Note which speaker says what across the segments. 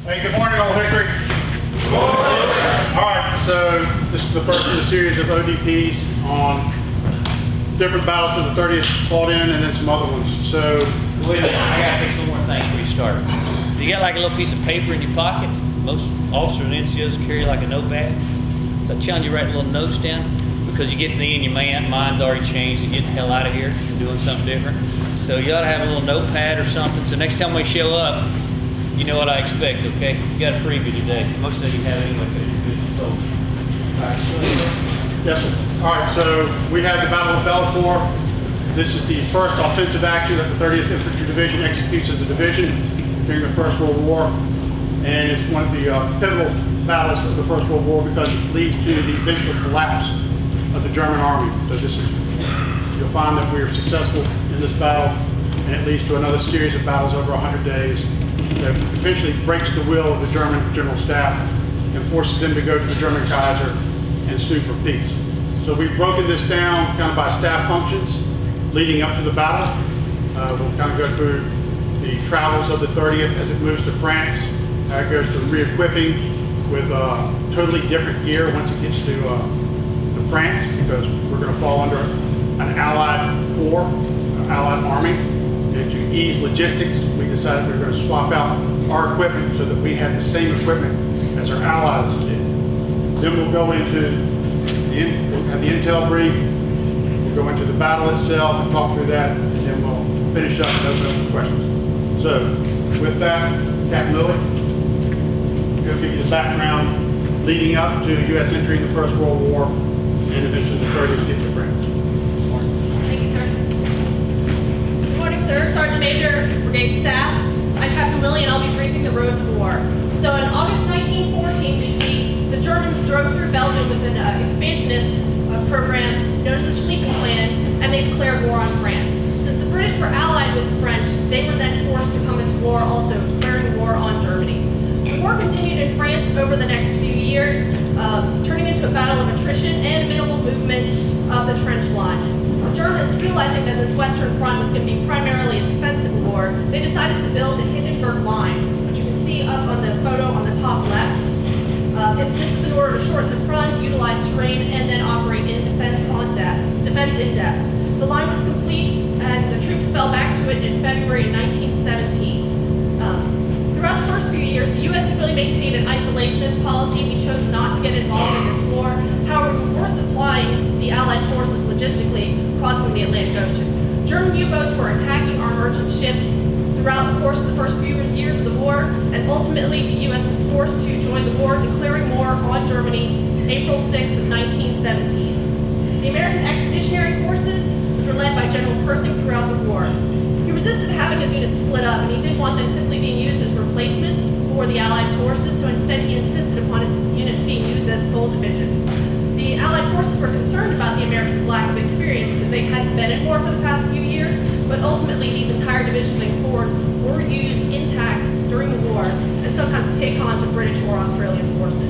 Speaker 1: Hey, good morning, Old Hickory. Good morning. All right, so this is the first of a series of ODPs on different battles that the 30th fought in, and then some other ones. So,
Speaker 2: wait a minute, I gotta fix one more thing before you start. So you got like a little piece of paper in your pocket. Most officers and NCOs carry like a notepad. So I'm telling you, write little notes down, because you get to the end, your mind's already changed. You're getting the hell out of here and doing something different. So you ought to have a little notepad or something. So next time we show up, you know what I expect, okay? You got a freebie today. Most of you have anyway, but it's good. So,
Speaker 1: yes, sir. All right, so we had the Battle of Belcourt. This is the first offensive action that the 30th Infantry Division executes as a division during the First World War. And it's one of the pivotal battles of the First World War because it leads to the eventual collapse of the German army. So this is, you'll find that we are successful in this battle, and it leads to another series of battles over 100 days that eventually breaks the will of the German General Staff and forces them to go to the German Kaiser and sue for peace. So we've broken this down kind of by staff functions leading up to the battle. We'll kind of go through the travels of the 30th as it moves to France. It goes to re-equipping with totally different gear once it gets to France, because we're going to fall under an Allied corps, Allied army. And to ease logistics, we decided we were going to swap out our equipment so that we had the same equipment as our allies did. Then we'll go into we'll have the intel brief, we'll go into the battle itself and talk through that, and then we'll finish up and open up for questions. So with that, Captain Lilly, we'll give you the background leading up to U.S. entry in the First World War and eventually the 30th getting to France.
Speaker 3: Thank you, sir. Good morning, sir. Sergeant Major, Brigade Staff. I'm Captain Lilly, and I'll be briefing the road to war. So in August 1914 BC, the Germans drove through Belgium with an expansionist program known as the Schlieffen Plan, and they declared war on France. Since the British were allied with the French, they were then forced to come into war also, declaring war on Germany. The war continued in France over the next few years, turning into a battle of attrition and minimal movement of the trench lines. The Germans, realizing that this Western Front was going to be primarily a defensive war, they decided to build the Hindenburg Line, which you can see up on the photo on the top left. This was in order to shorten the front, utilize terrain, and then operate in defense in depth. The line was complete, and the troops fell back to it in February 1917. Throughout the first few years, the U.S. had really maintained an isolationist policy. We chose not to get involved in this war. However, we were supplying the Allied forces logistically crossing the Atlantic Ocean. German U-boats were attacking our merchant ships throughout the course of the first few years of the war, and ultimately the U.S. was forced to join the war, declaring war on Germany April 6th of 1917. The American Expeditionary Forces, which were led by General Pershing throughout the war, he resisted having his units split up, and he didn't want them simply being used as replacements for the Allied forces, so instead he insisted upon his units being used as full divisions. The Allied forces were concerned about the Americans' lack of experience because they hadn't been at war for the past few years, but ultimately these entire divisions and corps were used intact during the war and sometimes take on to British or Australian forces.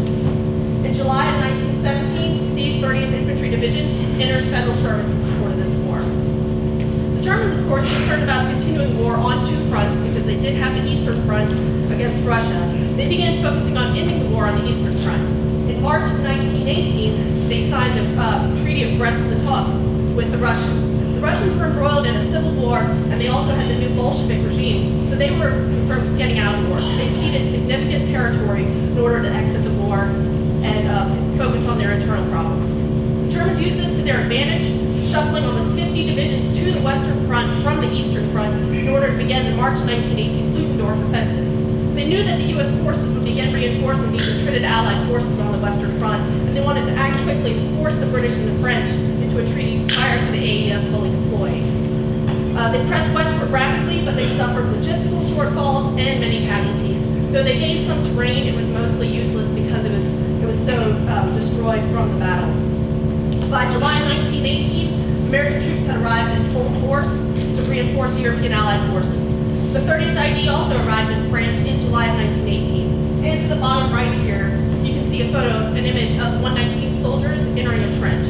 Speaker 3: In July of 1917, the 30th Infantry Division enters federal service in support of this war. The Germans, of course, were concerned about continuing war on two fronts because they did have the Eastern Front against Russia. They began focusing on ending the war on the Eastern Front. In March of 1918, they signed the Treaty of Brest-Litovsk with the Russians. The Russians were embroiled in a civil war, and they also had the new Bolshevik regime, so they were concerned with getting out of the war. So they ceded significant territory in order to exit the war and focus on their internal problems. The Germans used this to their advantage, shuffling almost 50 divisions to the Western Front from the Eastern Front in order to begin the March 1918 Ludendorff offensive. They knew that the U.S. forces would begin reinforcing these retreated Allied forces on the Western Front, and they wanted to act quickly to force the British and the French into a treaty prior to the AEF fully deployed. They pressed westward rapidly, but they suffered logistical shortfalls and many casualties. Though they gained some terrain, it was mostly useless because it was so destroyed from the battles. By July 1918, American troops had arrived in full force to reinforce the European Allied forces. The 30th ID also arrived in France in July of 1918. And to the bottom right here, you can see an image of 119 soldiers entering a trench.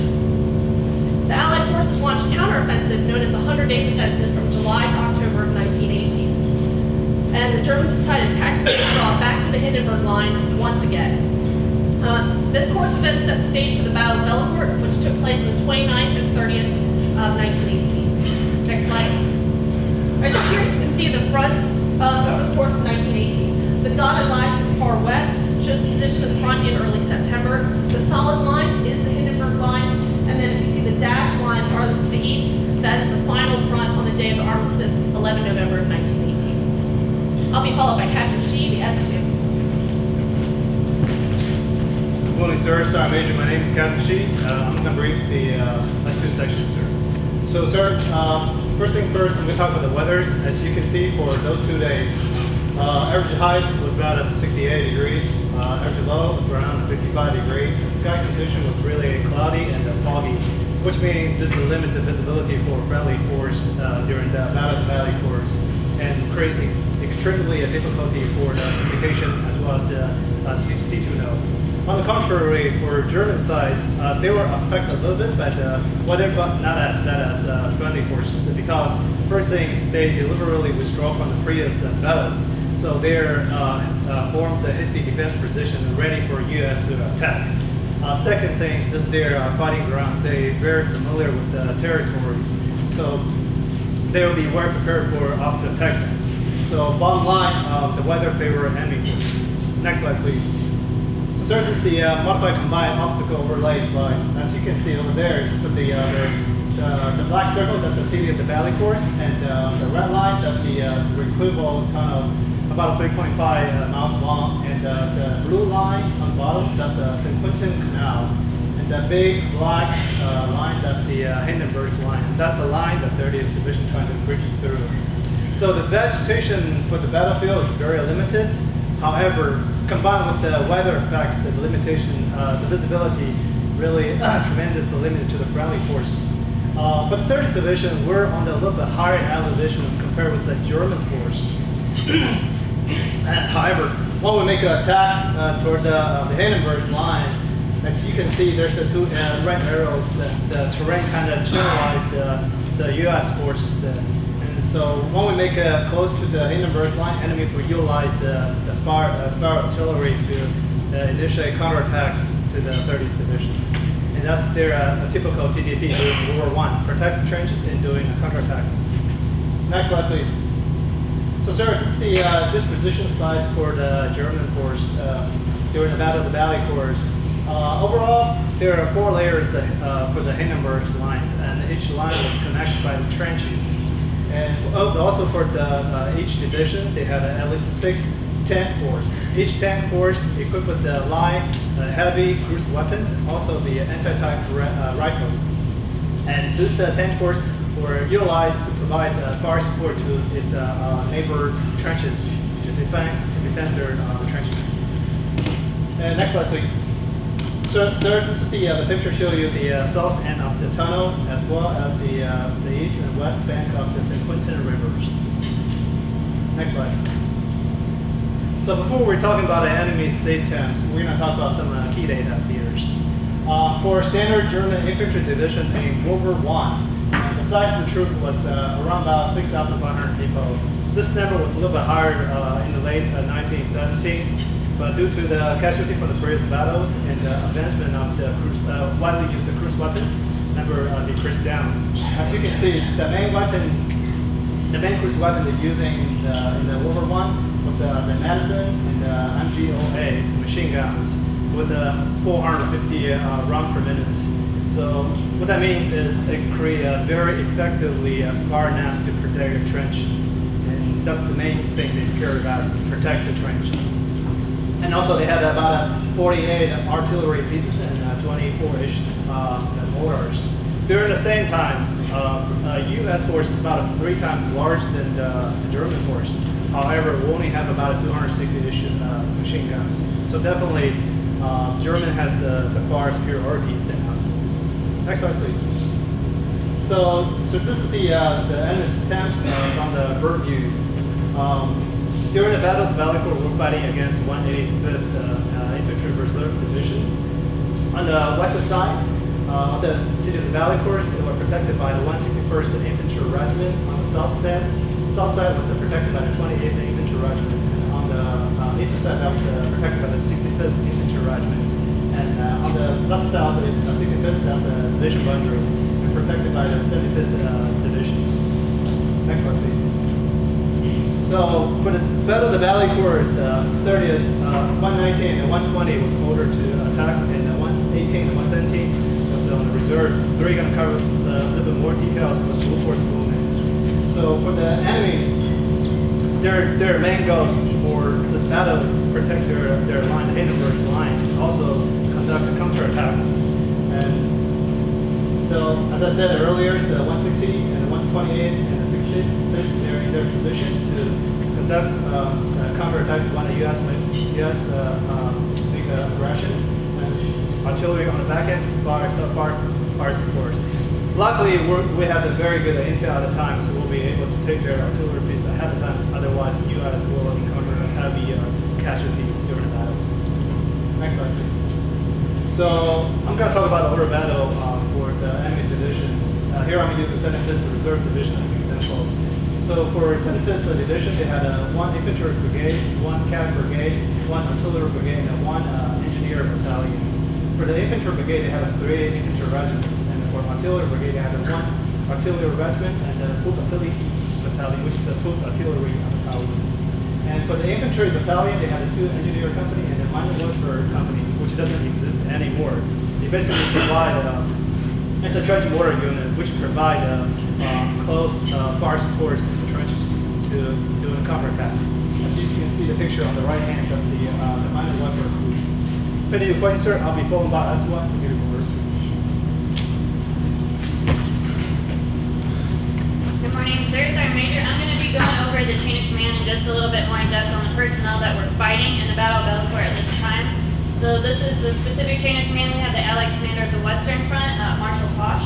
Speaker 3: The Allied forces launched counteroffensive known as the 100 Days Offensive from July to October of 1918. and the Germans decided to tactically withdraw back to the Hindenburg Line once again. This course of events set the stage for the Battle of Bellecourt, which took place on the 29th and 30th of 1918. Next slide. Right here you can see the front over the course of 1918. The dotted line to the far west shows the position of the front in early September. The solid line is the Hindenburg Line, and then if you see the dashed line farthest to the east, that is the final front on the day of the armistice, 11 November of 1918. I'll be followed by Captain Shee, the S2.
Speaker 4: Good morning, sir. Sergeant Major, my name is Captain Shee. I'm going to brief the S2 section, sir. So, sir, first things first, I'm going to talk about the weathers. As you can see, for those 2 days, average highs was about at 68 degrees. Average low was around 55 degrees. The sky condition was really cloudy and foggy, which means this will limit the visibility for friendly force during the Battle of the Valley course and create extremely difficulty for the communication as well as the C2 nodes. On the contrary, for German sides, they were affected a little bit by the weather, but not as bad as friendly forces, because first things, they deliberately withdraw from the previous battles. So they're formed the hasty defense position ready for US to attack. Second thing, this is their fighting grounds. They're very familiar with the territories. So they will be well prepared for us to attack them. So bottom line, the weather favor enemy forces. Next slide, please. So this is the modified combined obstacle overlay slice. As you can see over there, you put the black circle, that's the city of the Valley course, and the red line, that's the Requival tunnel, about 3.5 miles long, and the blue line on the bottom, that's the St. Quentin Canal, and the big black line, that's the Hindenburg Line. That's the line the 30th Division trying to bridge through. So the vegetation for the battlefield is very limited. However, combined with the weather effects, the limitation, the visibility really tremendously limited to the friendly forces. For the 30th Division, we're on the little bit higher elevation compared with the German force. However, when we make an attack toward the Hindenburg Line, as you can see, there's the two red arrows. The terrain kind of channelized the U.S. forces there. And so when we make close to the Hindenburg Line, enemy will utilize the fire artillery to initiate counterattacks to the 30th Divisions. And that's their typical TDT during World War I, protect the trenches and doing a counterattack. Next slide, please. So, sir, this is the disposition slides for the German force during the Battle of the Valley course. Overall, there are 4 layers for the Hindenburg lines, and each line was connected by the trenches. And also for each division, they had at least 6 tank force. Each tank force equipped with the light, heavy cruise weapons, and also the anti-tank rifle. And this tank force were utilized to provide fire support to its neighbor trenches to defend their trenches. And next slide, please. So, sir, this is the picture showing you the south end of the tunnel as well as the east and west bank of the St. Quentin rivers. Next slide. So before we're talking about the enemy safe temps, we're going to talk about some key data here. For standard German infantry division in World War I, the size of the troop was around about 6,500 people. This number was a little bit higher in the late 1917. But due to the casualty from the previous battles and the advancement of the widely used cruise weapons, number decreased down. As you can see, the main cruise weapon they're using in the World War I was the Madison and the MGOA machine guns with 450 rounds per minute. So what that means is it creates very effectively fire nets to protect the trench, and that's the main thing they care about, protect the trench. And also they had about 48 artillery pieces and 24-ish mortars. During the same times, U.S. force is about 3 times larger than the German force. However, we only have about 260-ish machine guns. So definitely, German has the far superiority than us. Next slide, please. So this is the enemy's attempts from the bird views. During the Battle of the Valley Court, we're fighting against 185th Infantry Reserve Divisions. On the west side of the city of the Valley Course, they were protected by the 161st Infantry Regiment. On the south side was protected by the 28th Infantry Infantry Regiment. And on the eastern side, that was protected by the 65th Infantry Regiment. And on the left side, the 65th, that's the division boundary, and protected by the 75th divisions. Next slide, please. So for the Battle of the Valley Corps, 30th, 119 and 120 was ordered to attack, and 118 and 117 was on the reserve. Three going to cover a little bit more details for the full force movements. So for the enemies, their main goals for this battle is to protect their line, the Hindenburg Line, also conduct counterattacks. And so, as I said earlier, the 160 and the 128th and the 66th, they're in their position to conduct counterattacks on the U.S. big rations, and artillery on the back end to fire supports. Luckily, we have a very good intel at the time, so we'll be able to take their artillery piece ahead of time. Otherwise, the U.S. will encounter heavy casualties during the battles. Next slide, please. So I'm going to talk about the order of battle for the enemy's divisions. Here I'm going to use the 75th Reserve Division as examples. So for 75th Division, they had one infantry brigade, one cav brigade, one artillery brigade, and one engineer battalion. For the infantry brigade, they had 3 infantry regiments, and for artillery brigade, they had 1 artillery regiment and a foot artillery battalion, which is the foot artillery battalion. And for the infantry battalion, they had a 2 engineer company and a minor warfare company, which doesn't exist anymore. They basically provide, it's a trench mortar unit, which provide close fire supports to the trenches to doing counterattacks. As you can see the picture on the right hand, that's the minor warfare crews. If any of your questions, sir, I'll be followed by S1 to give you more.
Speaker 5: Good morning, sir. Sergeant Major. I'm going to be going over the chain of command in just a little bit more in depth on the personnel that were fighting in the Battle of Belcourt at this time. So this is the specific chain of command. We have the Allied commander of the Western Front, Marshal Foch,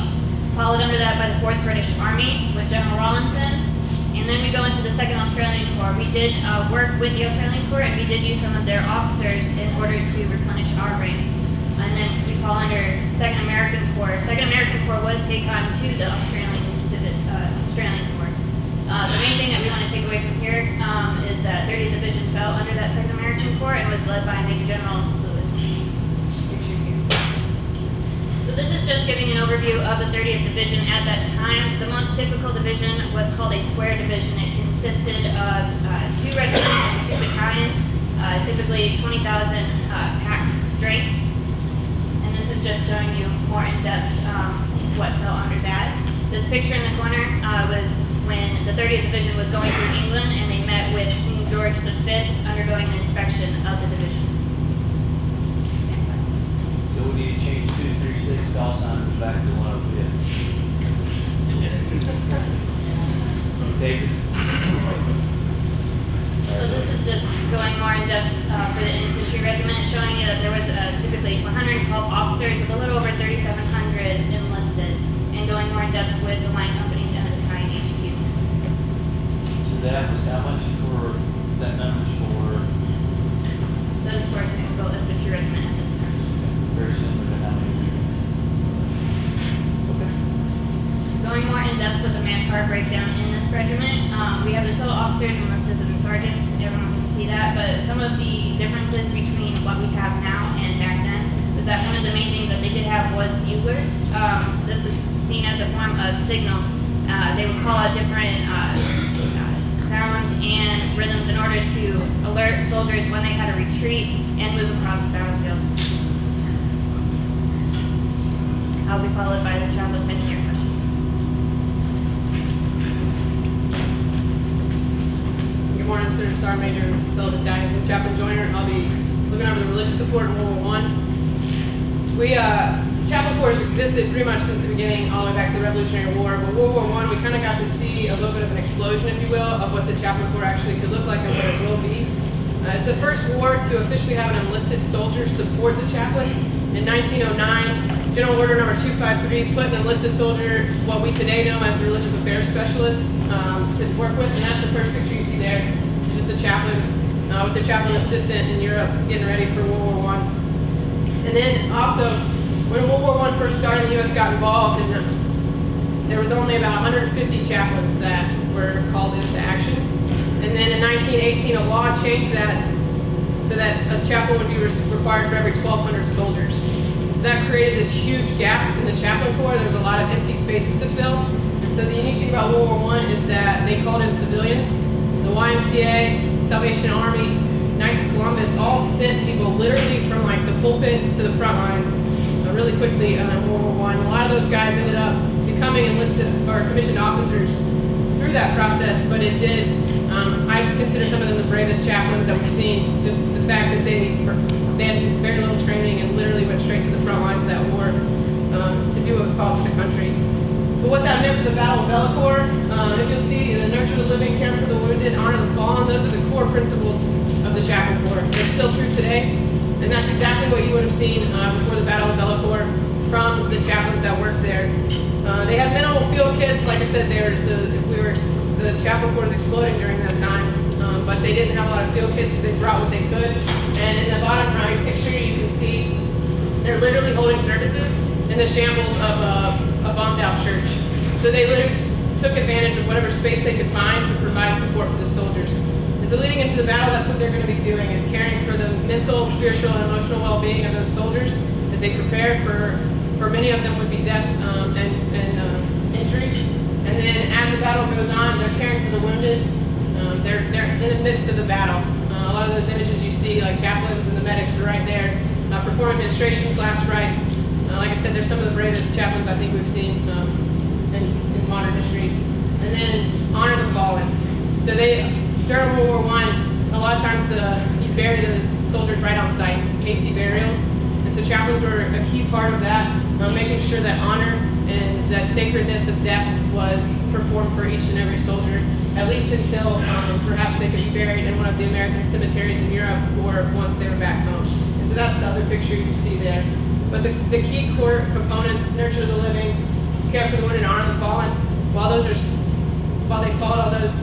Speaker 5: followed under that by the 4th British Army with General Rawlinson. And then we go into the 2nd Australian Corps. We did work with the Australian Corps, and we did use some of their officers in order to replenish our ranks. And then we fall under 2nd American Corps. 2nd American Corps was taken on to the Australian Corps. The main thing that we want to take away from here is that 30th Division fell under that 2nd American Corps and was led by Major General Lewis. Picture here. So this is just giving an overview of the 30th Division at that time. The most typical division was called a square division. It consisted of 2 regiments and 2 battalions, typically 20,000 packs strength. And this is just showing you more in depth what fell under that. This picture in the corner was when the 30th Division was going through England, and they met with King George V undergoing an inspection of the division. Next slide.
Speaker 2: So we need to change 236 call sign back to 105. Okay.
Speaker 5: So this is just going more in depth for the infantry regiment, showing you that there was typically 112 officers with a little over 3,700 enlisted, and going more in depth with the line companies and the battalion HQs.
Speaker 2: So that was how much for that numbers for?
Speaker 5: Those were a typical infantry regiment at this time.
Speaker 2: Very similar to how many we. Okay.
Speaker 5: Going more in depth with the manpower breakdown in this regiment, we have the total officers, enlisted, and sergeants. Everyone can see that, but some of the differences between what we have now and back then was that one of the main things that they did have was buglers. This was seen as a form of signal. They would call out different sounds and rhythms in order to alert soldiers when they had to retreat and move across the battlefield. I'll be followed by the chaplain with any of your questions.
Speaker 6: Good morning, Sir Sergeant Major, Skeleton Battalions, and Chaplain Joyner. I'll be looking over the religious support in World War I. Chaplain Corps existed pretty much since the beginning, all the way back to the Revolutionary War. But World War I, we kind of got to see a little bit of an explosion, if you will, of what the Chaplain Corps actually could look like and what it will be. It's the first war to officially have an enlisted soldier support the chaplain. In 1909, General Order Number 253 put an enlisted soldier, what we today know as the religious affairs specialist, to work with, and that's the first picture you see there. It's just a chaplain with their chaplain assistant in Europe getting ready for World War I. And then also, when World War I first started, the U.S. got involved, and there was only about 150 chaplains that were called into action. And then in 1918, a law changed that so that a chaplain would be required for every 1,200 soldiers. So that created this huge gap in the chaplain corps. There was a lot of empty spaces to fill. And so the unique thing about World War I is that they called in civilians. The YMCA, Salvation Army, Knights of Columbus all sent people literally from like the pulpit to the front lines really quickly in World War I. A lot of those guys ended up becoming enlisted or commissioned officers through that process, but it did, I consider some of them the bravest chaplains that we've seen. Just the fact that they had very little training and literally went straight to the front lines of that war to do what was called for the country. But what that meant for the Battle of Belcourt, if you'll see, the nurture the living, care for the wounded, honor the fallen, those are the core principles of the chaplain corps. They're still true today, and that's exactly what you would have seen before the Battle of Belcourt from the chaplains that worked there. They had minimal field kits, like I said, the chaplain corps was exploding during that time, but they didn't have a lot of field kits, so they brought what they could. And in the bottom right picture, you can see they're literally holding services in the shambles of a bombed out church. So they literally just took advantage of whatever space they could find to provide support for the soldiers. And so leading into the battle, that's what they're going to be doing, is caring for the mental, spiritual, and emotional well-being of those soldiers as they prepare for many of them would be death and injury. And then as the battle goes on, they're caring for the wounded. They're in the midst of the battle. A lot of those images you see, like chaplains and the medics are right there, performing ministrations, last rites. Like I said, they're some of the bravest chaplains I think we've seen in modern history. And then honor the fallen. So during World War I, a lot of times you bury the soldiers right on site, hasty burials. And so chaplains were a key part of that, making sure that honor and that sacredness of death was performed for each and every soldier, at least until perhaps they could be buried in one of the American cemeteries in Europe or once they were back home. And so that's the other picture you see there. But the key core components, nurture the living, care for the wounded, and honor the fallen, while they followed all those,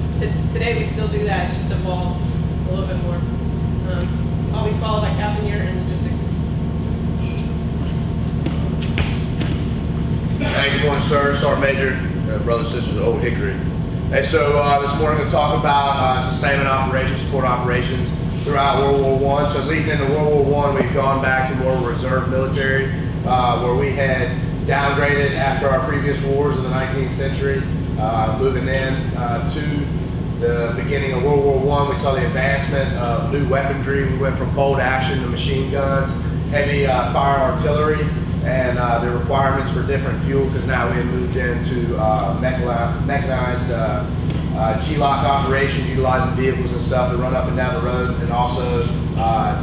Speaker 6: today we still do that. It's just evolved a little bit more. I'll be followed by Captain Yer and logistics.
Speaker 7: Hey, good morning, sir. Sergeant Major, brothers and sisters of Old Hickory. Hey, so this morning we'll talk about sustainment operations, support operations throughout World War I. So leading into World War I, we've gone back to more reserve military, where we had downgraded after our previous wars of the 19th century, moving in to the beginning of World War I. We saw the advancement of new weaponry. We went from bolt action to machine guns, heavy fire artillery, and the requirements for different fuel, because now we had moved into mechanized G-lock operations, utilizing vehicles and stuff to run up and down the road, and also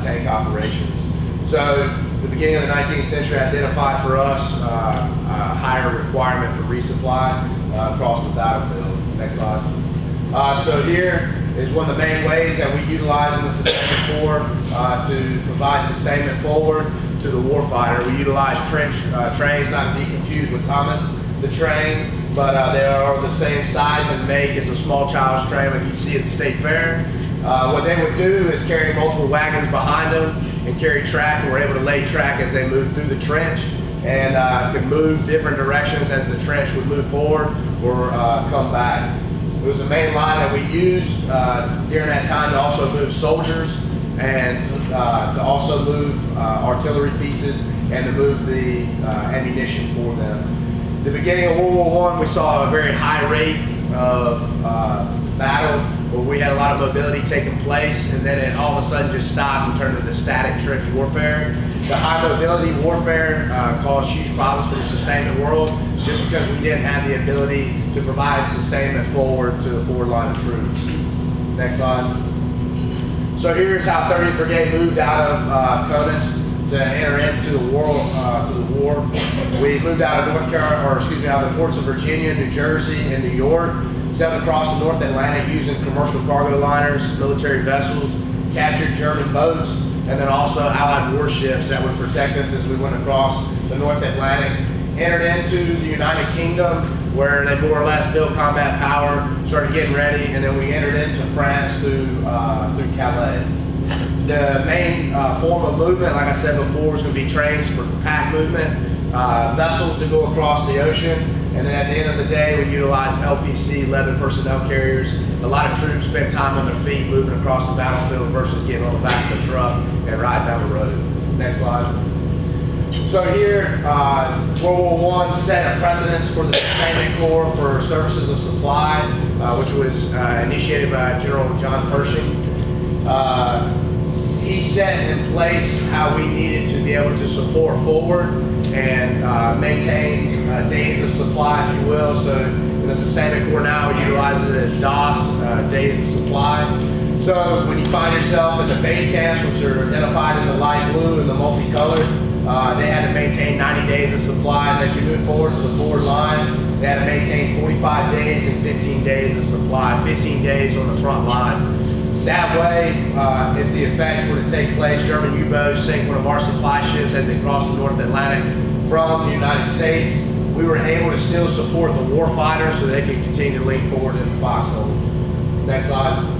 Speaker 7: tank operations. So the beginning of the 19th century identified for us a higher requirement for resupply across the battlefield. Next slide. So here is one of the main ways that we utilize in the sustainment corps to provide sustainment forward to the warfighter. We utilize trench trains, not to be confused with Thomas the train, but they are the same size and make as a small child's train like you see at the State Fair. What they would do is carry multiple wagons behind them and carry track, and we're able to lay track as they move through the trench, and could move different directions as the trench would move forward or come back. It was the main line that we used during that time to also move soldiers and to also move artillery pieces and to move the ammunition for them. The beginning of World War I, we saw a very high rate of battle where we had a lot of mobility taking place, and then it all of a sudden just stopped and turned into static trench warfare. The high mobility warfare caused huge problems for the sustainment world just because we didn't have the ability to provide sustainment forward to the forward line of troops. Next slide. So here's how 30th Brigade moved out of Conus to enter into the war. We moved out of out of the ports of Virginia, New Jersey, and New York, sailed across the North Atlantic using commercial cargo liners, military vessels, captured German boats, and then also Allied warships that would protect us as we went across the North Atlantic. Entered into the United Kingdom, where they more or less built combat power, started getting ready, and then we entered into France through Calais. The main form of movement, like I said before, was going to be trains for pack movement, vessels to go across the ocean, And then at the end of the day, we utilized LPC, leather personnel carriers. A lot of troops spent time on their feet moving across the battlefield versus getting on the back of the truck and riding down the road. Next slide. So here, World War I set a precedence for the Sustainment Corps for services of supply, which was initiated by General John Pershing. He set in place how we needed to be able to support forward and maintain days of supply, if you will. So in the Sustainment Corps now, we utilize it as DOS, days of supply. So when you find yourself at the base camps, which are identified in the light blue and the multicolored, they had to maintain 90 days of supply. And as you move forward to the forward line, they had to maintain 45 days and 15 days of supply, 15 days on the front line. That way, if the effects were to take place, German U-boats sink one of our supply ships as they cross the North Atlantic from the United States, we were able to still support the war fighters so they could continue to lean forward in the foxhole. Next slide.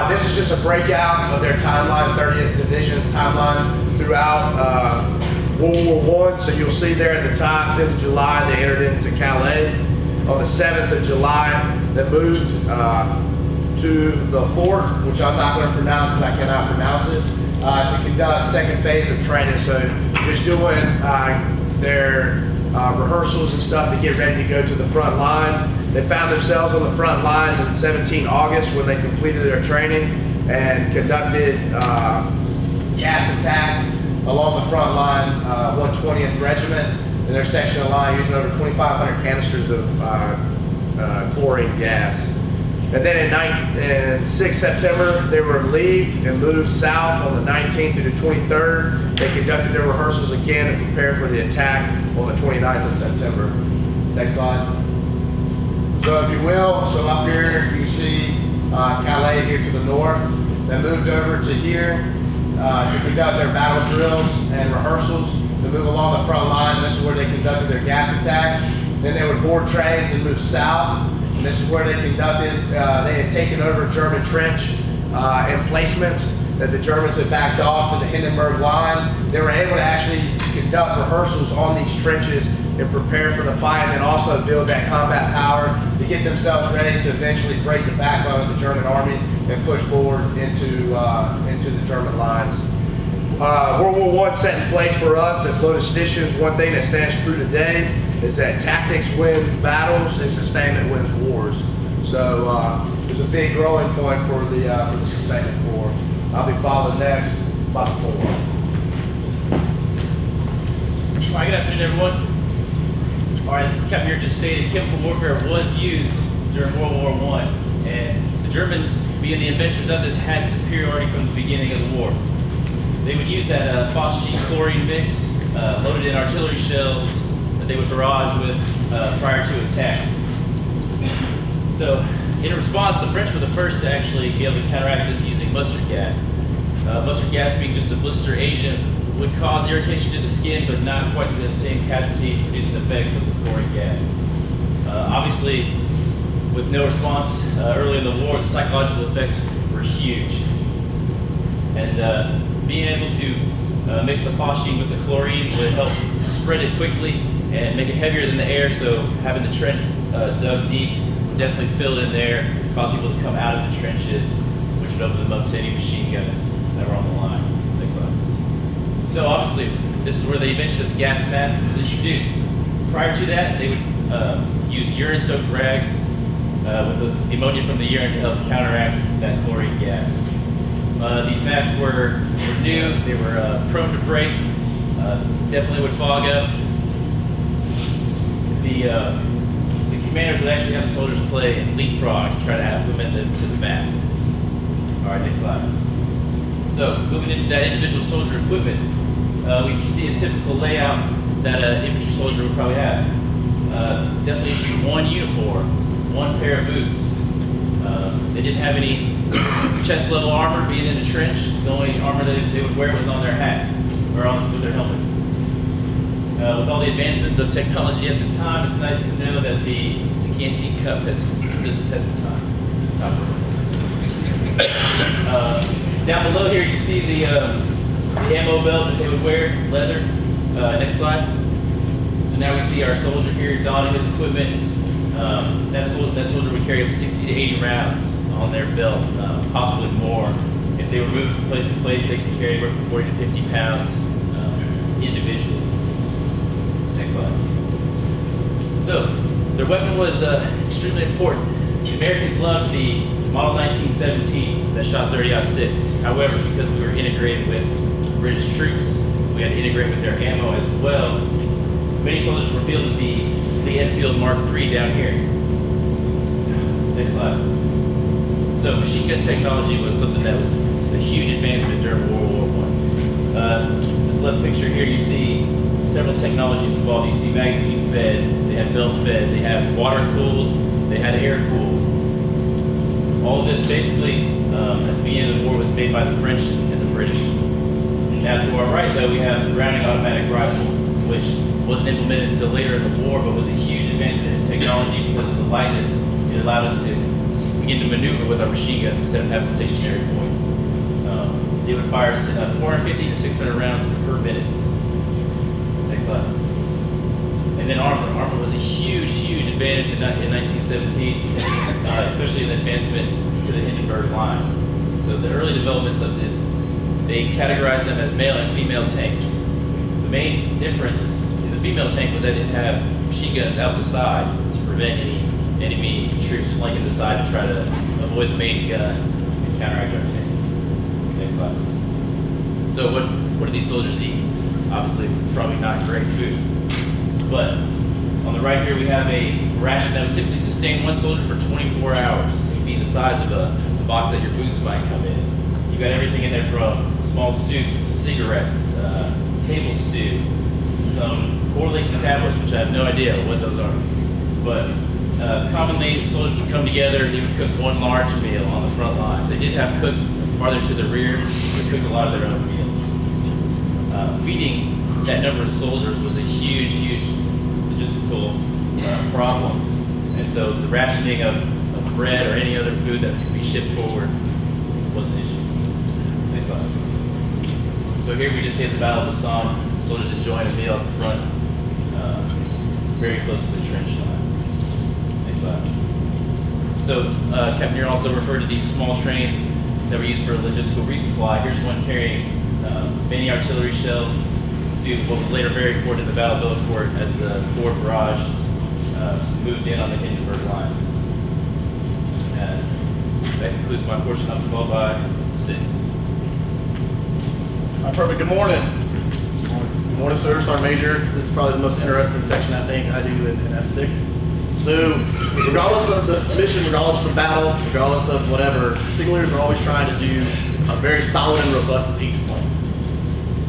Speaker 7: This is just a breakout of their timeline, 30th Division's timeline throughout World War I. So you'll see there at the top, 5th of July, they entered into Calais. On the 7th of July, they moved to the fort, which I'm not going to pronounce because I cannot pronounce it, to conduct second phase of training. So just doing their rehearsals and stuff to get ready to go to the front line. They found themselves on the front line on 17 August when they completed their training and conducted gas attacks along the front line, 120th Regiment in their section of line using over 2,500 canisters of chlorine gas. And then in 6 September, they were relieved and moved south on the 19th through the 23rd. They conducted their rehearsals again and prepared for the attack on the 29th of September. Next slide. So if you will, so up here you see Calais here to the north. They moved over to here to conduct their battle drills and rehearsals. They move along the front line. This is where they conducted their gas attack. Then they would board trains and move south. And this is where they conducted, they had taken over German trench emplacements that the Germans had backed off to the Hindenburg Line. They were able to actually conduct rehearsals on these trenches and prepare for the fight and also build that combat power to get themselves ready to eventually break the backbone of the German army and push forward into the German lines. World War I set in place for us as logisticians. One thing that stands true today is that tactics win battles and sustainment wins wars. So there's a big growing point for the Sustainment Corps. I'll be followed next by the 4.
Speaker 8: All right, good afternoon, everyone. All right, as Captain Muir just stated, chemical warfare was used during World War I, and the Germans, being the inventors of this, had superiority from the beginning of the war. They would use that phosgene chlorine mix loaded in artillery shells that they would barrage with prior to attack. So, in response, the French were the first to actually be able to counteract this using mustard gas. Mustard gas, being just a blister agent, would cause irritation to the skin, but not quite the same casualty-producing effects of the chlorine gas. Obviously, with no response early in the war, the psychological effects were huge. And being able to mix the phosgene with the chlorine would help spread it quickly and make it heavier than the air, so having the trench dug deep would definitely fill in there, cause people to come out of the trenches, which would open them up to any machine guns that were on the line. Next slide. So obviously, this is where the invention of the gas mask was introduced. Prior to that, they would use urine-soaked rags with the ammonia from the urine to help counteract that chlorine gas. These masks were new, they were prone to break, definitely would fog up. The commanders would actually have the soldiers play leapfrog to try to implement them to the mask. All right, next slide. So, moving into that individual soldier equipment, we can see a typical layout that an infantry soldier would probably have. Definitely issued one uniform, one pair of boots. They didn't have any chest level armor being in the trench. The only armor they would wear was on their hat or with their helmet. With all the advancements of technology at the time, it's nice to know that the canteen cup has stood the test of time. Top row. Down below here, you see the ammo belt that they would wear, leather. Next slide. So now we see our soldier here donning his equipment. That soldier would carry up 60 to 80 rounds on their belt, possibly more. If they were moved from place to place, they could carry anywhere from 40 to 50 pounds individually. Next slide. So, their weapon was extremely important. The Americans loved the Model 1917 that shot 30-06. However, because we were integrated with British troops, we had to integrate with their ammo as well. Many soldiers were fielded the Lee Enfield Mark III down here. Next slide. So machine gun technology was something that was a huge advancement during World War I. This left picture here, you see several technologies involved. You see magazine fed, they had belt fed, they had water cooled, they had air cooled. All of this basically at the beginning of the war was made by the French and the British. Now to our right though, we have the Browning automatic rifle, which wasn't implemented until later in the war, but was a huge advancement in technology because of the lightness. It allowed us to begin to maneuver with our machine guns instead of having stationary points. They would fire 450 to 600 rounds per minute. Next slide. And then armor. Armor was a huge, huge advantage in 1917, especially in the advancement to the Hindenburg Line. So the early developments of this, they categorized them as male and female tanks. The main difference in the female tank was that it had machine guns out the side to prevent any enemy troops flanking the side to try to avoid the main gun and counteract our tanks. Next slide. So what do these soldiers eat? Obviously, probably not great food. But on the right here, we have a ration that would typically sustain one soldier for 24 hours. It would be the size of a box that your boots might come in. You've got everything in there from small soups, cigarettes, table stew, some Horlicks tablets, which I have no idea what those are. But commonly, the soldiers would come together and they would cook one large meal on the front lines. They did have cooks farther to the rear who cooked a lot of their own meals. Feeding that number of soldiers was a huge, huge logistical problem. And so the rationing of bread or any other food that could be shipped forward was an issue. Next slide. So here we just see the Battle of the Somme, soldiers enjoying a meal at the front, very close to the trench line. Next slide. So Captain Muir also referred to these small trains that were used for logistical resupply. Here's one carrying many artillery shells to what was later very important in the Battle of Bellecourt as the Ford barrage moved in on the Hindenburg Line. And that concludes my portion. I'll be followed by 6.
Speaker 9: All right, perfect. Good morning. Good morning, sir. Sergeant Major. This is probably the most interesting section I think I do in S6. So, regardless of the mission, regardless of the battle, regardless of whatever, signal leaders are always trying to do a very solid and robust peace plan.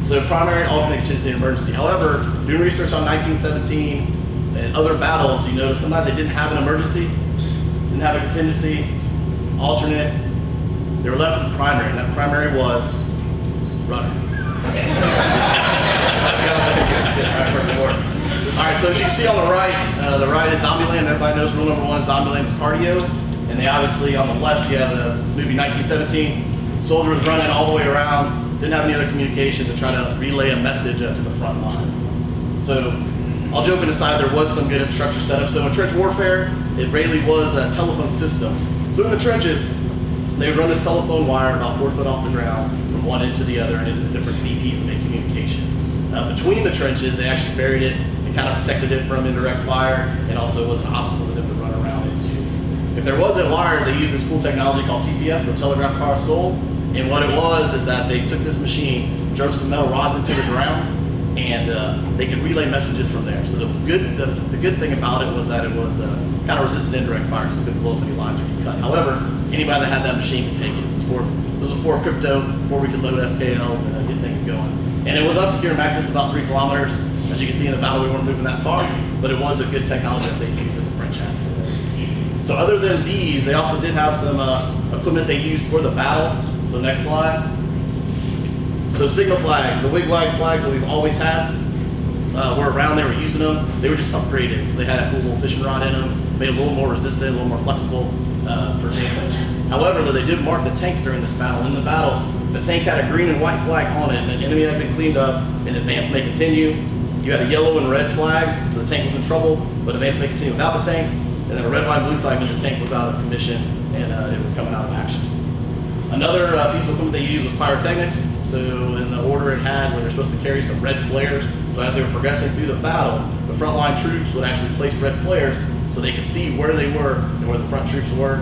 Speaker 9: So, primary, alternate, contingency, and emergency. However, doing research on 1917 and other battles, you notice sometimes they didn't have an emergency, didn't have a contingency, alternate. They were left with the primary, and that primary was running. All right, so as you can see on the right is Zombieland. Everybody knows rule number 1 is Zombieland is cardio. And they obviously, on the left, you have the movie 1917. Soldier was running all the way around, didn't have any other communication to try to relay a message to the front lines. So, all joking aside, there was some good infrastructure set up. So in trench warfare, it really was a telephone system. So in the trenches, they would run this telephone wire about 4 foot off the ground from one end to the other and into the different CPs to make communication. Between the trenches, they actually buried it and kind of protected it from indirect fire, and also it was an obstacle for them to run around into. If there wasn't wires, they used this cool technology called TPS, so Telegraph Power Soul. And what it was is that they took this machine, drove some metal rods into the ground, and they could relay messages from there. So the good thing about it was that it was kind of resistant indirect fire because it couldn't blow up any lines or get cut. However, anybody that had that machine could take it. It was before crypto, before we could load SKLs and get things going. And it was unsecure and access about 3 kilometers. As you can see in the battle, we weren't moving that far, but it was a good technology that they used in the French had for this. So other than these, they also did have some equipment they used for the battle. So next slide. So signal flags, the wigwag flags that we've always had, were around, they were using them. They were just upgraded. So they had a cool little fishing rod in them, made it a little more resistant, a little more flexible for damage. However, though, they did mark the tanks during this battle. In the battle, the tank had a green and white flag on it, and the enemy had been cleaned up, and advance may continue. You had a yellow and red flag, so the tank was in trouble, but advance may continue without the tank. And then a red, white, and blue flag meant the tank was out of commission and it was coming out of action. Another piece of equipment they used was pyrotechnics. So in the order it had, when they're supposed to carry some red flares, so as they were progressing through the battle, the frontline troops would actually place red flares so they could see where they were and where the front troops were.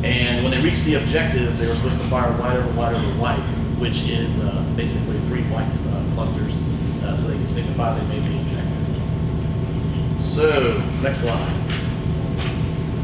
Speaker 9: And when they reached the objective, they were supposed to fire white over white over white, which is basically 3 white clusters, so they can signify they may be objective. So, next slide.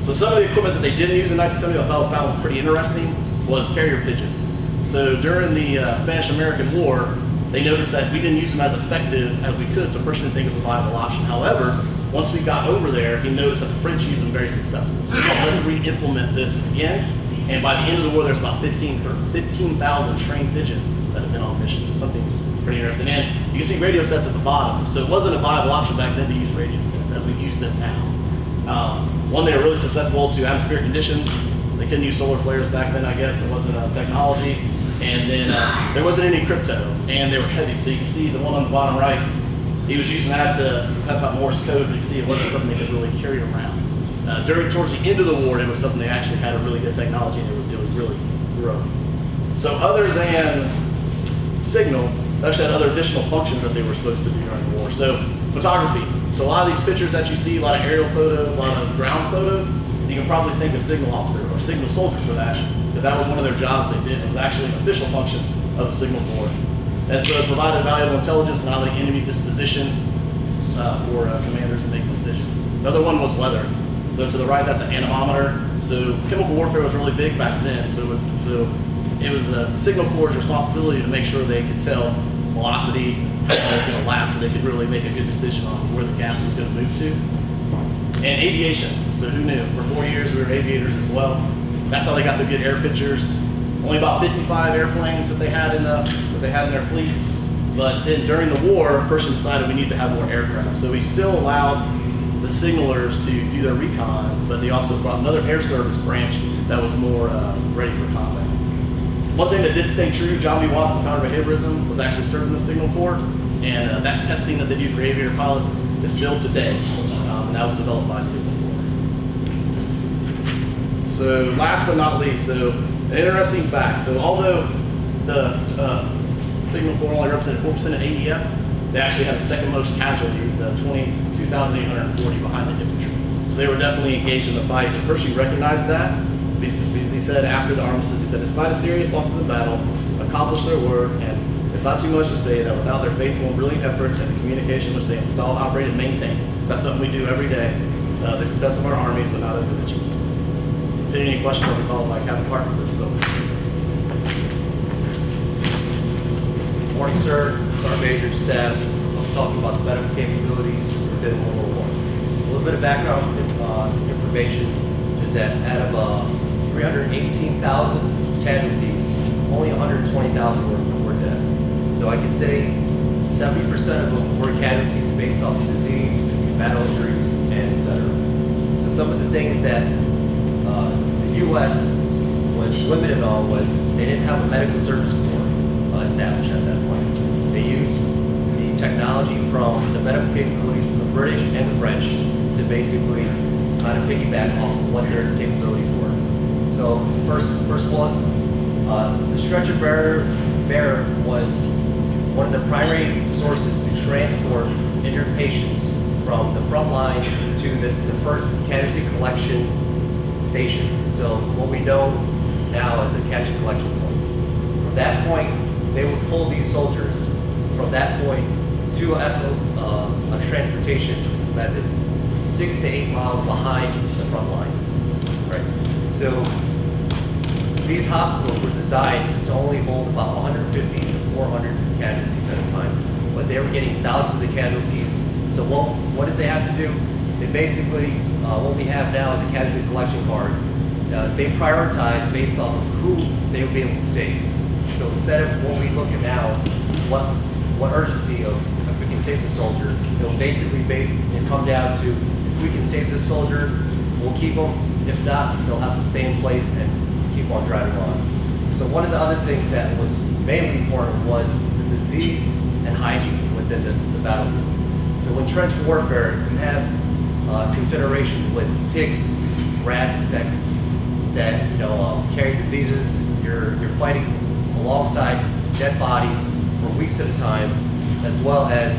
Speaker 9: So some of the equipment that they didn't use in 1970 I thought was pretty interesting was carrier pigeons. So during the Spanish-American War, they noticed that we didn't use them as effective as we could, so Pershing didn't think it was a viable option. However, once we got over there, he noticed that the French used them very successfully. So he thought, let's re-implement this again. And by the end of the war, there's about 15,000 trained pigeons that have been on missions. Something pretty interesting. And you can see radio sets at the bottom. So it wasn't a viable option back then to use radio sets as we use them now. One, they were really susceptible to atmospheric conditions. They couldn't use solar flares back then, I guess. It wasn't technology. And then there wasn't any crypto, and they were heavy. So you can see the one on the bottom right, he was using that to pep up Morse code, but you can see it wasn't something they could really carry around. Towards the end of the war, it was something they actually had a really good technology, and it was really growing. So other than signal, they actually had other additional functions that they were supposed to do during the war. So photography. So a lot of these pictures that you see, a lot of aerial photos, a lot of ground photos, you can probably think of signal officer or signal soldiers for that, because that was one of their jobs they did. It was actually an official function of the signal corps. And so it provided valuable intelligence and highlighted enemy disposition for commanders to make decisions. Another one was weather. So to the right, that's an anemometer. So chemical warfare was really big back then. So it was the signal corps' responsibility to make sure they could tell velocity, how long it was going to last, so they could really make a good decision on where the gas was going to move to. And aviation. So who knew? For 4 years, we were aviators as well. That's how they got the good air pictures. Only about 55 airplanes that they had in their fleet. But then during the war, Pershing decided we need to have more aircraft. So he still allowed the signalers to do their recon, but they also brought another air service branch that was more ready for combat. One thing that did stay true, John B. Watson, founder of behaviorism, was actually serving the signal corps, and that testing that they do for aviator pilots is still today, and that was developed by Signal Corps. So last but not least, so an interesting fact. So although the Signal Corps only represented 4% of AEF, they actually had the second most casualties, 22,840 behind the infantry. So they were definitely engaged in the fight, and Pershing recognized that because he said after the armistice, he said, despite the serious losses in battle, accomplished their work, and it's not too much to say that without their faithful and brilliant efforts and the communication which they installed, operated, and maintained, so that's something we do every day, the success of our armies would not have been achieved. If there are any questions, I'll be followed by Captain Parker for this building.
Speaker 10: Morning, sir. Sergeant Major, staff. I'm talking about the medical capabilities within World War I. A little bit of background information is that out of 318,000 casualties, only 120,000 were dead. So I can say 70% of them were casualties based off of disease, battle injuries, and etc. So some of the things that the U.S. was limited on was they didn't have a medical service corps established at that point. They used the technology from the medical capabilities from the British and the French to basically kind of piggyback off of what their capabilities were. So first one, the stretcher bearer was one of the primary sources to transport injured patients from the front line to the first casualty collection station. So what we know now as the casualty collection point. From that point, they would pull these soldiers from that point to a transportation method 6 to 8 miles behind the front line. Right. So these hospitals were designed to only hold about 150 to 400 casualties at a time, but they were getting thousands of casualties. So what did they have to do? They basically, what we have now is a casualty collection card. They prioritize based off of who they would be able to save. So instead of what we look at now, what urgency of if we can save the soldier, it'll basically come down to if we can save this soldier, we'll keep them. If not, they'll have to stay in place and keep on driving on. So one of the other things that was mainly important was the disease and hygiene within the battlefield. So in trench warfare, you have considerations with ticks, rats that carry diseases. You're fighting alongside dead bodies for weeks at a time, as well as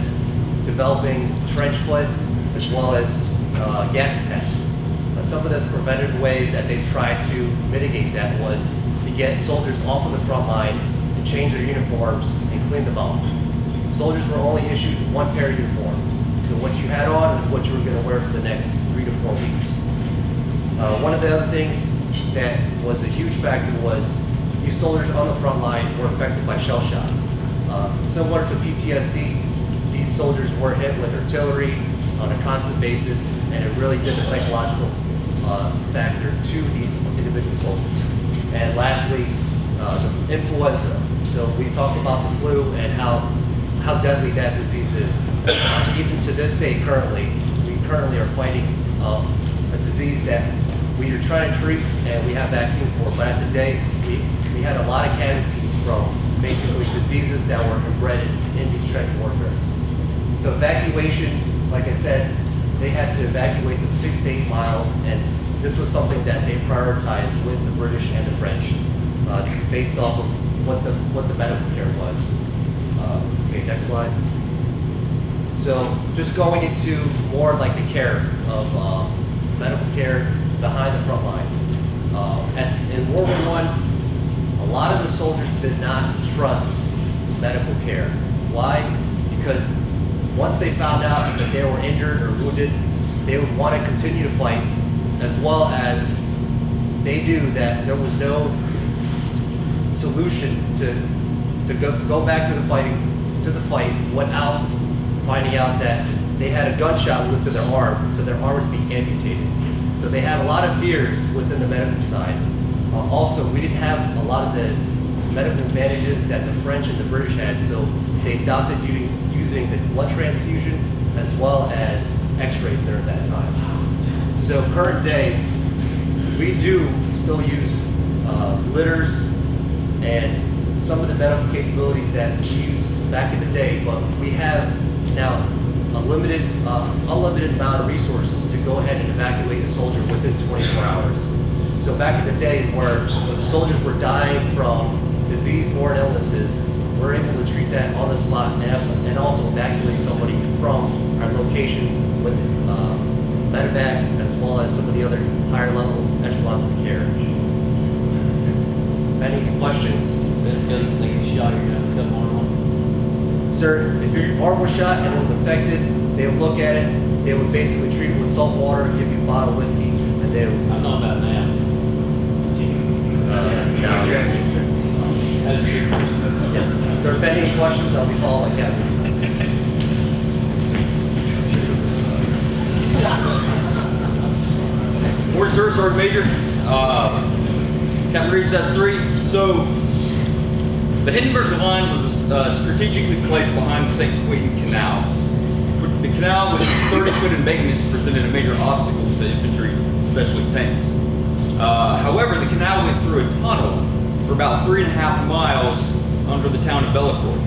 Speaker 10: developing trench foot, as well as gas attacks. Some of the preventative ways that they've tried to mitigate that was to get soldiers off of the front line and change their uniforms and clean them up. Soldiers were only issued one pair of uniform. So what you had on is what you were going to wear for the next 3 to 4 weeks. One of the other things that was a huge factor was these soldiers on the front line were affected by shell shock. Similar to PTSD, these soldiers were hit with artillery on a constant basis, and it really did a psychological factor to the individual soldiers. And lastly, the influenza. So we talked about the flu and how deadly that disease is. Even to this day, we currently are fighting a disease that we are trying to treat and we have vaccines for. But at the day, we had a lot of casualties from basically diseases that were inbred in these trench warfare. So evacuations, like I said, they had to evacuate them 6 to 8 miles, and this was something that they prioritized with the British and the French, based off of what the medical care was. Okay, next slide. So just going into more like the care of medical care behind the front line. In World War I, a lot of the soldiers did not trust medical care. Why? Because once they found out that they were injured or wounded, they would want to continue to fight, as well as they knew that there was no solution to go back to the fight without finding out that they had a gunshot wound to their arm, so their arm was being amputated. So they had a lot of fears within the medical side. Also, we didn't have a lot of the medical advantages that the French and the British had, so they adopted using the blood transfusion as well as x-rays during that time. So current day, we do still use litters and some of the medical capabilities that we used back in the day, but we have now unlimited amount of resources to go ahead and evacuate a soldier within 24 hours. So back in the day where soldiers were dying from disease-borne illnesses, we're able to treat that on the spot and also evacuate somebody from our location with medevac as well as some of the other higher level echelons of care. Any questions?
Speaker 2: If it doesn't think it's shot, you're gonna have to cut more than one.
Speaker 10: Sir, if your arm was shot and it was infected, they would look at it, they would basically treat it with salt water, give you a bottle of whiskey, and they would...
Speaker 2: I know about now.
Speaker 10: Yeah. So if any questions, I'll be followed by Captain.
Speaker 11: Morning, sir. Sergeant Major. Captain Reeves S3. So, the Hindenburg Line was strategically placed behind the St. Quentin Canal. The canal, with its 30-foot in maintenance, presented a major obstacle to infantry, especially tanks. However, the canal went through a tunnel for about 3.5 miles under the town of Bellecourt.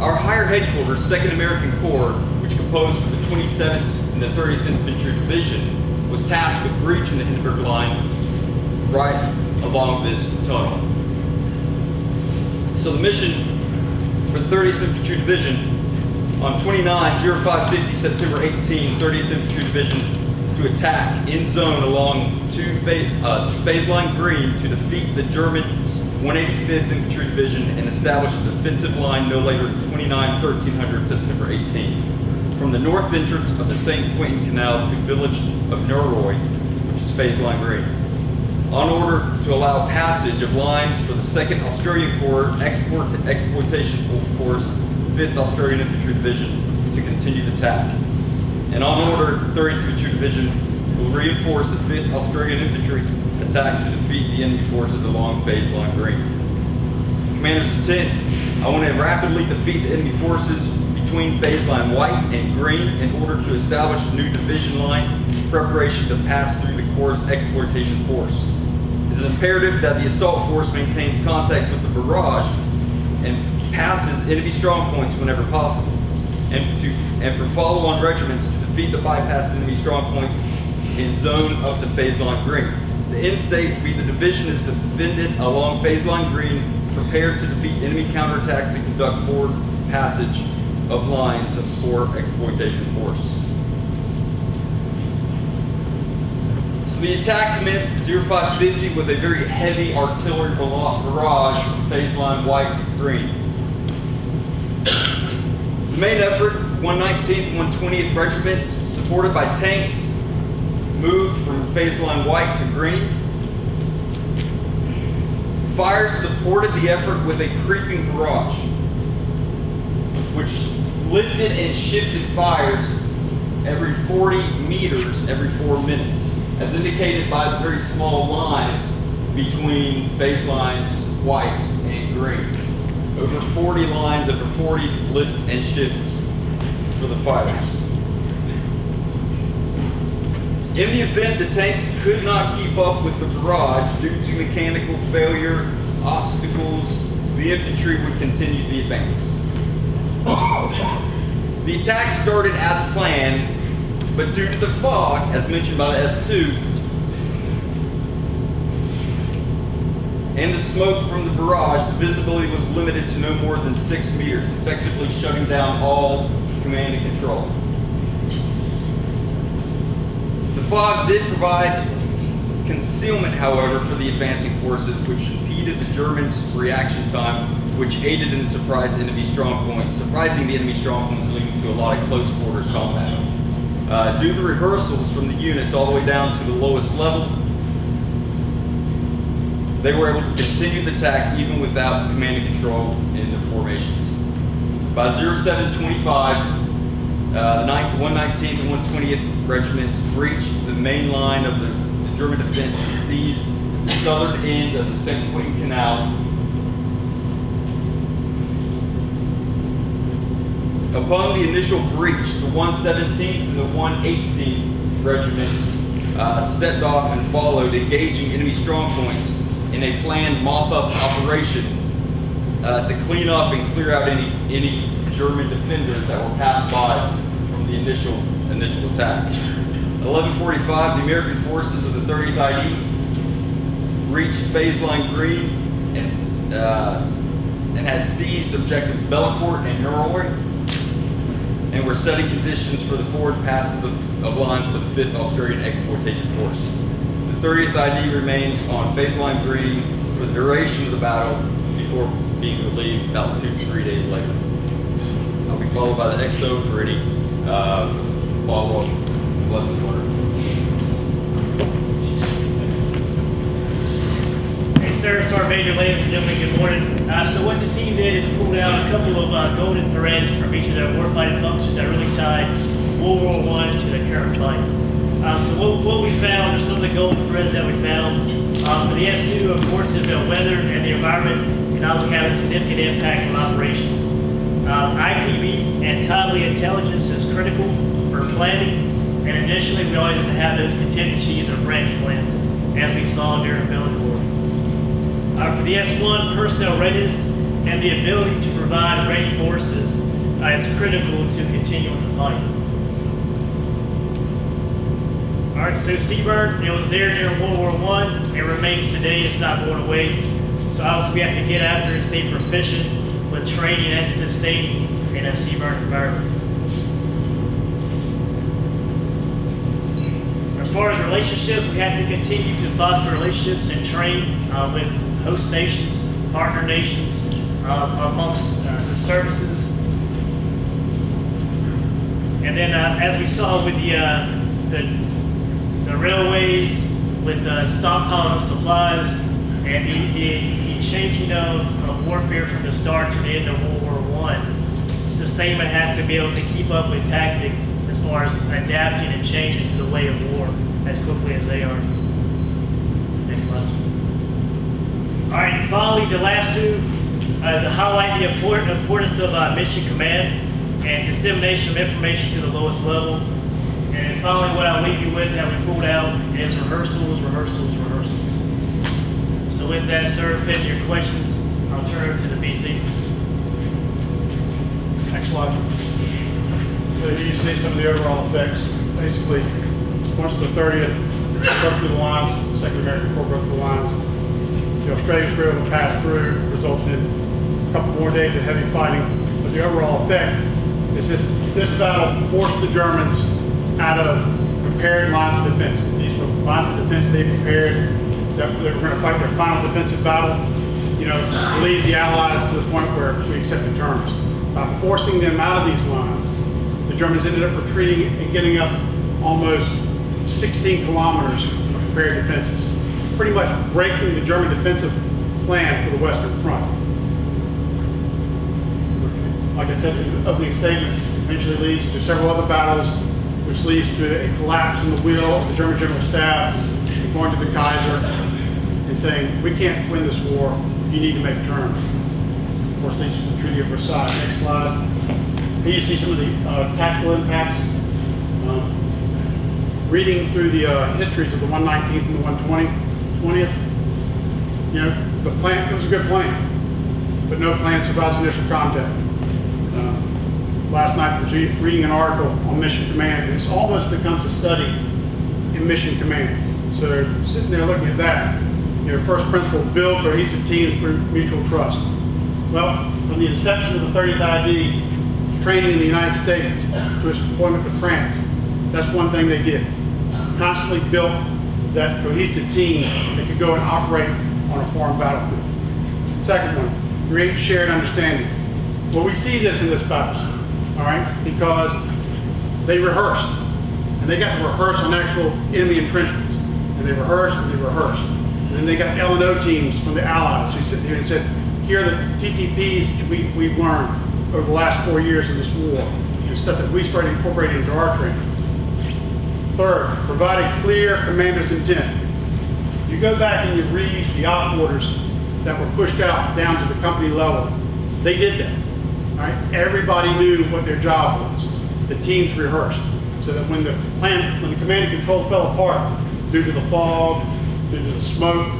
Speaker 11: Our higher headquarters, 2nd American Corps, which composed of the 27th and the 30th Infantry Division, was tasked with breaching the Hindenburg Line right along this tunnel. So the mission for the 30th Infantry Division on 29/05/50 September 18, 30th Infantry Division is to attack in zone along to phase line green to defeat the German 185th Infantry Division and establish a defensive line no later than 29/1300 September 18 from the north entrance of the St. Quentin Canal to village of Norroy, which is phase line green, on order to allow passage of lines for the 2nd Australian Corps Export to Exploitation Force, 5th Australian Infantry Division to continue the attack. And on order, 30th Infantry Division will reinforce the 5th Australian Infantry attack to defeat the enemy forces along phase line green. Commander's intent, I want to rapidly defeat the enemy forces between phase line white and green in order to establish a new division line in preparation to pass through the Corps' exploitation force. It is imperative that the assault force maintains contact with the barrage and passes enemy strong points whenever possible. and for follow-on regiments to defeat the bypassed enemy strong points in zone up to phase line green. The end state will be the division is defended along phase line green, prepared to defeat enemy counterattacks and conduct forward passage of lines of core exploitation force. So the attack commenced at 0550 with a very heavy artillery barrage from phase line white to green. The main effort, 119th and 120th regiments, supported by tanks, moved from phase line white to green. Fires supported the effort with a creeping barrage, which lifted and shifted fires every 40 meters every 4 minutes, as indicated by the very small lines between phase lines white and green. Over 40 lines, over 40 lift and shifts for the fighters. In the event the tanks could not keep up with the barrage due to mechanical failure, obstacles, the infantry would continue the advance. The attack started as planned, but due to the fog, as mentioned by the S2, and the smoke from the barrage, the visibility was limited to no more than 6 meters, effectively shutting down all command and control. The fog did provide concealment, however, for the advancing forces, which impeded the Germans' reaction time, which aided in the surprise enemy strong points, surprising the enemy strong points, leading to a lot of close quarters combat. Due to the rehearsals from the units all the way down to the lowest level, they were able to continue the attack even without the command and control in the formations. By 0725, the 119th and 120th regiments breached the main line of the German defense and seized the southern end of the St. Quentin Canal. Upon the initial breach, the 117th and the 118th regiments stepped off and followed, engaging enemy strong points in a planned mop-up operation to clean up and clear out any German defenders that were passed by from the initial attack. At 11:45, the American forces of the 30th ID reached phase line green and had seized objectives Bellecourt and Norway, and were setting conditions for the forward passes of lines for the 5th Australian Exploitation Force. The 30th ID remains on phase line green for the duration of the battle before being relieved about 2 to 3 days later. I'll be followed by the XO for any follow-up lesson order.
Speaker 12: Hey, sir, Sergeant Major, ladies and gentlemen, good morning. So what the team did is pulled out a couple of golden threads from each of their warfighting functions that really tied World War I to the current fight. So what we found are some of the golden threads that we found. For the S2, of course, is the weather and the environment can also have a significant impact on operations. IPB and timely intelligence is critical for planning, and additionally, we always have to have those contingencies or branch plans, as we saw during Bellecourt. For the S1, personnel readiness and the ability to provide ready forces is critical to continuing the fight. All right, so Seabird, it was there during World War I, it remains today, it's not going away. So obviously we have to get after and stay proficient with training and sustaining in a Seabird environment. As far as relationships, we have to continue to foster relationships and train with host nations, partner nations, amongst the services. And then as we saw with the railways, with stockpiling of supplies, and the changing of warfare from the start to the end of World War I, sustainment has to be able to keep up with tactics as far as adapting and changing to the way of war as quickly as they are. Next slide. All right, and finally, the last two is to highlight the importance of mission command and dissemination of information to the lowest level. And finally, what I'll leave you with that we pulled out is rehearsals, rehearsals, rehearsals. So with that, sir, pending your questions, I'll turn it over to the BC. Next slide.
Speaker 1: So here you see some of the overall effects. Basically, once the 30th broke through the lines, the 2nd American Corps broke through the lines, the Australians were able to pass through, resulting in a couple more days of heavy fighting. But the overall effect is this battle forced the Germans out of prepared lines of defense. These were lines of defense they prepared, that they were going to fight their final defensive battle, to lead the Allies to the point where we accepted terms. By forcing them out of these lines, the Germans ended up retreating and getting up almost 16 kilometers of prepared defenses, pretty much breaking the German defensive plan for the Western Front. Like I said, the opening statement eventually leads to several other battles, which leads to a collapse in the will of the German General Staff, going to the Kaiser and saying, we can't win this war, you need to make terms. Of course, thanks to the Treaty of Versailles. Next slide. Here you see some of the tactical impacts. Reading through the histories of the 119th and the 120th, the plan, it was a good plan, but no plan survives initial contact. Last night I was reading an article on mission command, and this almost becomes a study in mission command. So sitting there looking at that, first principle, build cohesive teams through mutual trust. Well, from the inception of the 30th ID, training in the United States to its deployment to France, that's one thing they did. Constantly built that cohesive team that could go and operate on a foreign battlefield. Second one, create shared understanding. Well, we see this in this battle, all right, because they rehearsed, and they got to rehearse on actual enemy entrenchments, and they rehearsed and they rehearsed. And then they got L&O teams from the Allies who sit here and said, here are the TTPs we've learned over the last 4 years of this war, and stuff that we started incorporating into our training. Third, provide a clear commander's intent. You go back and you read the op orders that were pushed out down to the company level. They did that. Right? Everybody knew what their job was. The teams rehearsed, so that when the command and control fell apart due to the fog, due to the smoke,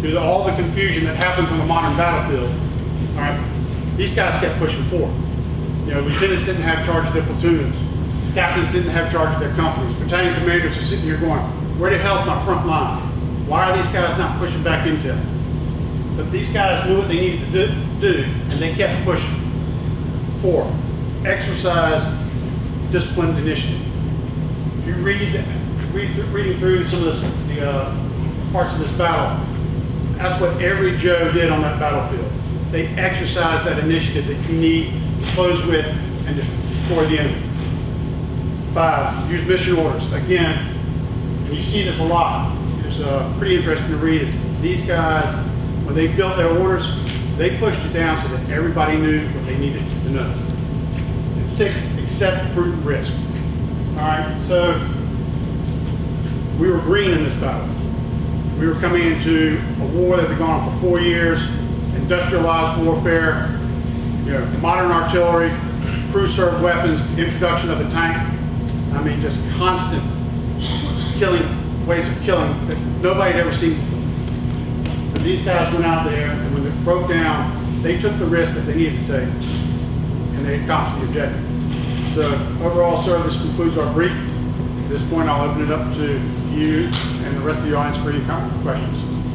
Speaker 1: due to all the confusion that happens on the modern battlefield, all right, these guys kept pushing forward. Lieutenants didn't have charge of their platoons. Captains didn't have charge of their companies. Battalion commanders are sitting here going, where the hell's my front line? Why are these guys not pushing back into it? But these guys knew what they needed to do, and they kept pushing. 4, exercise disciplined initiative. You reading through some of the parts of this battle, that's what every Joe did on that battlefield. They exercised that initiative that you need to close with and destroy the enemy. 5, use mission orders. Again, and you see this a lot. It's pretty interesting to read. These guys, when they built their orders, they pushed it down so that everybody knew what they needed to know. And 6, accept prudent risk. All right, so we were green in this battle. We were coming into a war that had gone on for 4 years, industrialized warfare, modern artillery, crew-served weapons, introduction of a tank. I mean, just constant ways of killing that nobody had ever seen before. But these guys went out there, and when it broke down, they took the risk that they needed to take, and they accomplished the objective. So overall, sir, this concludes our brief. At this point, I'll open it up to you and the rest of the audience for any questions.